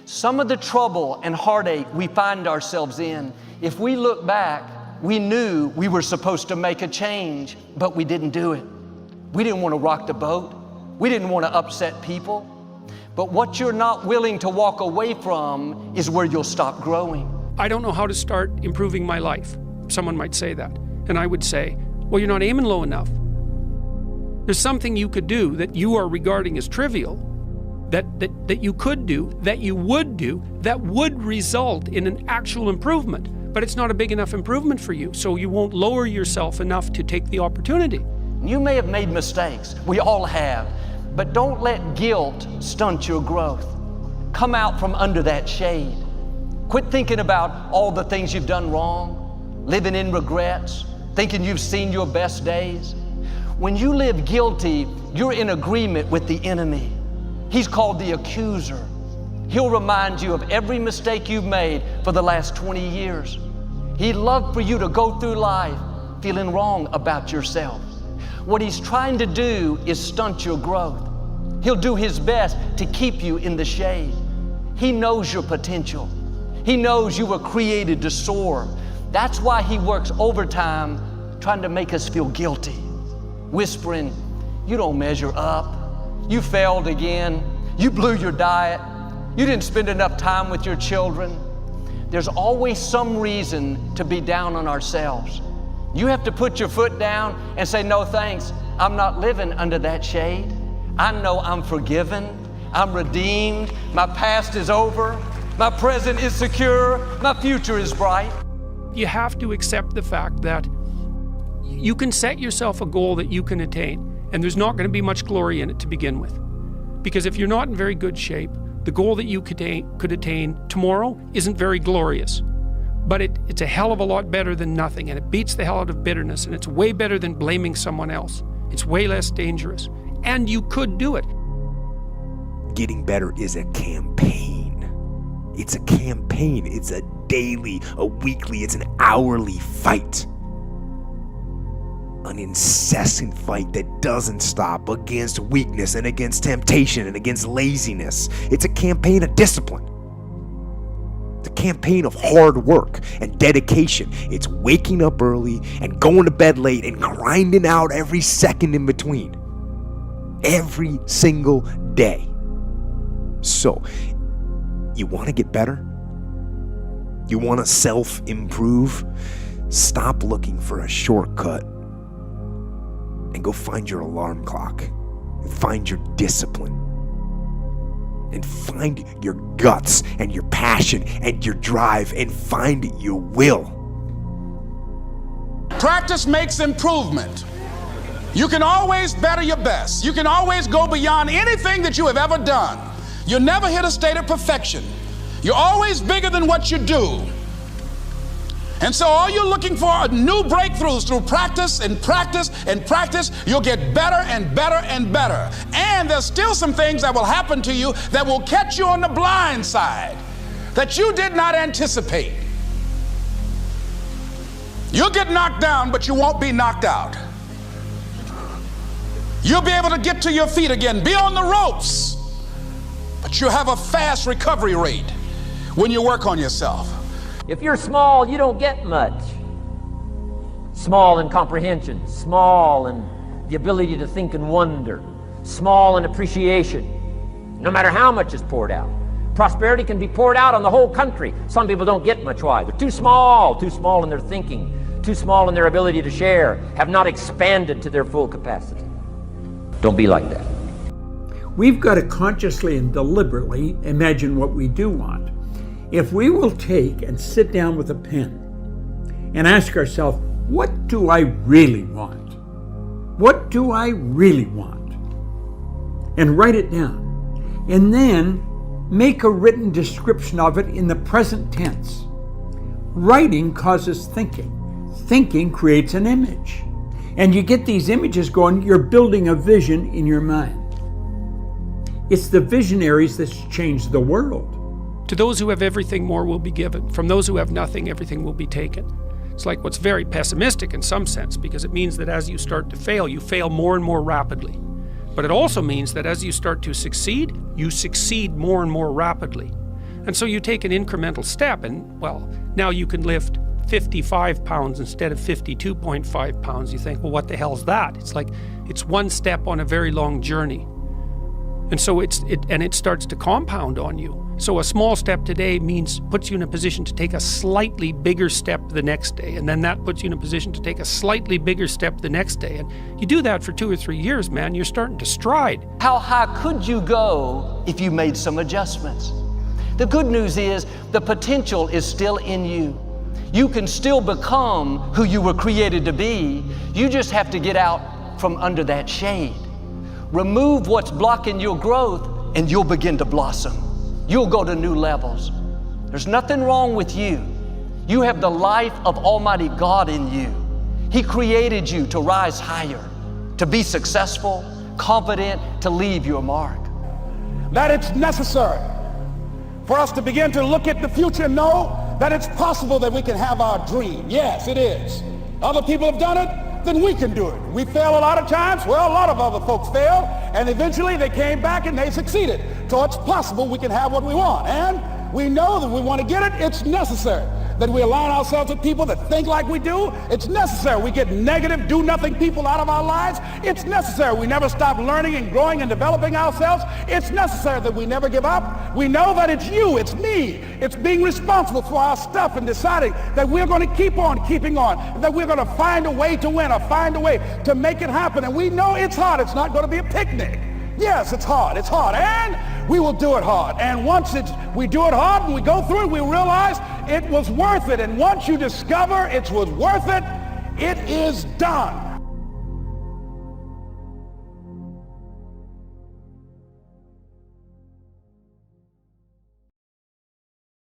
Some of the trouble and heartache we find ourselves in, if we look back, we knew we were supposed to make a change, but we didn't do it. We didn't want to rock the boat. We didn't want to upset people. But what you're not willing to walk away from is where you'll stop growing. I don't know how to start improving my life. Someone might say that. And I would say, well, you're not aiming low enough. There's something you could do that you are regarding as trivial, that you could do, that you would do, that would result in an actual improvement. But it's not a big enough improvement for you, so you won't lower yourself enough to take the opportunity. You may have made mistakes. We all have. But don't let guilt stunt your growth. Come out from under that shade. Quit thinking about all the things you've done wrong, living in regrets, thinking you've seen your best days. When you live guilty, you're in agreement with the enemy. He's called the accuser. He'll remind you of every mistake you've made for the last 20 years. He'd love for you to go through life feeling wrong about yourself. What he's trying to do is stunt your growth. He'll do his best to keep you in the shade. He knows your potential. He knows you were created to soar. That's why he works overtime trying to make us feel guilty, whispering, you don't measure up. You failed again. You blew your diet. You didn't spend enough time with your children. There's always some reason to be down on ourselves. You have to put your foot down and say, no thanks, I'm not living under that shade. I know I'm forgiven, I'm redeemed, my past is over, my present is secure, my future is bright. You have to accept the fact that you can set yourself a goal that you can attain, and there's not going to be much glory in it to begin with. Because if you're not in very good shape, the goal that you could attain tomorrow isn't very glorious. But it's a hell of a lot better than nothing, and it beats the hell out of bitterness, and it's way better than blaming someone else. It's way less dangerous, and you could do it. Getting better is a campaign. It's a campaign. It's a daily, a weekly, it's an hourly fight. An incessant fight that doesn't stop against weakness and against temptation and against laziness. It's a campaign of discipline. It's a campaign of hard work and dedication. It's waking up early and going to bed late and grinding out every second in between. Every single day. So, you want to get better? You want to self-improve? Stop looking for a shortcut and go find your alarm clock, and find your discipline, and find your guts and your passion and your drive, and find your will. Practice makes improvement. You can always better your best. You can always go beyond anything that you have ever done. You'll never hit a state of perfection. You're always bigger than what you do. And so all you're looking for are new breakthroughs through practice and practice and practice. You'll get better and better and better. And there's still some things that will happen to you that will catch you on the blind side that you did not anticipate. You'll get knocked down, but you won't be knocked out. You'll be able to get to your feet again, be on the ropes, but you'll have a fast recovery rate when you work on yourself. If you're small, you don't get much. Small in comprehension, small in the ability to think and wonder, small in appreciation, no matter how much is poured out. Prosperity can be poured out on the whole country. Some people don't get much. Why? They're too small in their thinking, too small in their ability to share, have not expanded to their full capacity. Don't be like that. We've got to consciously and deliberately imagine what we do want. If we will take and sit down with a pen and ask ourselves, what do I really want? What do I really want? And write it down. And then make a written description of it in the present tense. Writing causes thinking. Thinking creates an image. And you get these images going, you're building a vision in your mind. It's the visionaries that's changed the world. To those who have everything, more will be given. From those who have nothing, everything will be taken. It's like what's very pessimistic in some sense, because it means that as you start to fail, you fail more and more rapidly. But it also means that as you start to succeed, you succeed more and more rapidly. And so you take an incremental step and, well, now you can lift 55 pounds instead of 52.5 pounds. You think, well, what the hell's that? It's like, it's one step on a very long journey. And so it starts to compound on you. So a small step today puts you in a position to take a slightly bigger step the next day. And then that puts you in a position to take a slightly bigger step the next day. And you do that for 2 or 3 years, man, you're starting to stride. How high could you go if you made some adjustments? The good news is the potential is still in you. You can still become who you were created to be. You just have to get out from under that shade. Remove what's blocking your growth and you'll begin to blossom. You'll go to new levels. There's nothing wrong with you. You have the life of Almighty God in you. He created you to rise higher, to be successful, confident, to leave your mark. That it's necessary for us to begin to look at the future and know that it's possible that we can have our dream. Yes, it is. Other people have done it, then we can do it. We fail a lot of times. Well, a lot of other folks failed, and eventually they came back and they succeeded. So it's possible we can have what we want. And we know that we want to get it. It's necessary that we align ourselves with people that think like we do. It's necessary we get negative, do-nothing people out of our lives. It's necessary we never stop learning and growing and developing ourselves. It's necessary that we never give up. We know that it's you, it's me. It's being responsible for our stuff and deciding that we're going to keep on keeping on, that we're going to find a way to win or find a way to make it happen. And we know it's hard. It's not going to be a picnic. Yes, it's hard, and we will do it hard. And once we do it hard and we go through it, we realize it was worth it. And once you discover it was worth it, it is done.